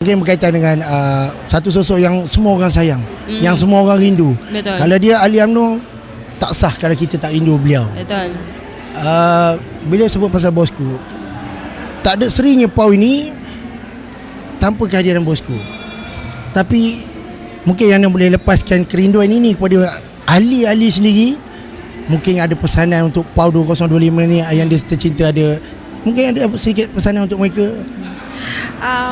Mungkin berkaitan dengan satu sosok yang semua orang sayang, yang semua orang rindu. Betul. Kalau dia Ali UMNO, tak sah kalau kita tak rindu beliau. Betul. Bila sebut pasal bosku, tak ada serinya Pau ini tanpa kehadiran bosku. Tapi mungkin yang boleh lepaskan kerinduan ini kepada ahli-ahli sendiri, mungkin ada pesanan untuk Pau 2025 ni yang dia tercinta, ada mungkin ada sedikit pesanan untuk mereka.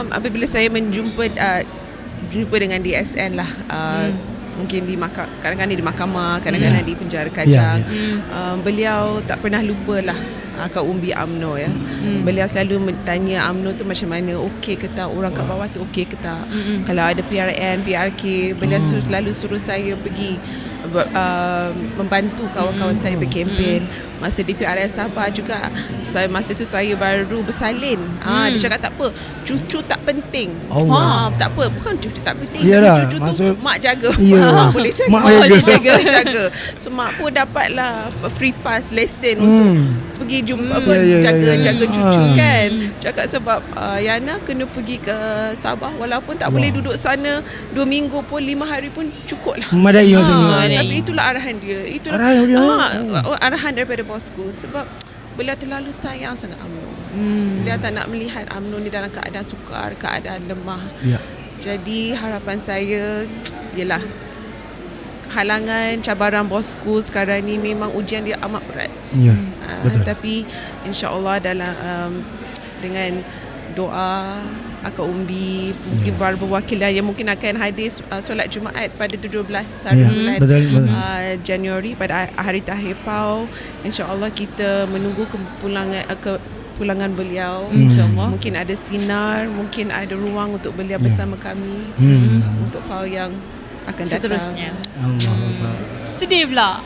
Apabila saya jumpa dengan DSN lah, mungkin kadang-kadang di mahkamah, kadang-kadang di penjara Kajang, beliau tak pernah lupa lah Kak Umbi UMNO ya. Beliau selalu bertanya UMNO tu macam mana, okey ke tak, orang kat bawah tu okey ke tak. Kalau ada PRN, PRK, beliau selalu suruh saya pergi membantu kawan-kawan saya berkempen. Masa di PRN Sabah juga, masa tu saya baru bersalin. Dia cakap tak apa, cucu tak penting. Tak apa, bukan cucu tak penting. Yalah, cucu tu mak jaga. Ya. Boleh jaga. Mak jaga. So mak pun dapatlah free pass lesson untuk pergi jumpa jaga cucu kan. Cakap sebab Yana kena pergi ke Sabah, walaupun tak boleh duduk sana 2 minggu pun, 5 hari pun cukup lah. Memadai maksudnya. Tapi itulah arahan dia. Itulah arahan daripada bosku. Sebab beliau terlalu sayang sangat UMNO. Beliau tak nak melihat UMNO ni dalam keadaan sukar, keadaan lemah. Jadi harapan saya ialah halangan, cabaran bosku sekarang ni memang ujian dia amat berat. Betul. Tapi insya-Allah dalam dengan doa Akak Umbi, mungkin perwakilan yang mungkin akan hadir solat Jumaat pada 17 hari bulan Januari pada hari terakhir Pau. InsyaAllah kita menunggu kepulangan beliau. InsyaAllah mungkin ada sinar, mungkin ada ruang untuk beliau bersama kami untuk Pau yang akan datang. Seterusnya. Sedih pula.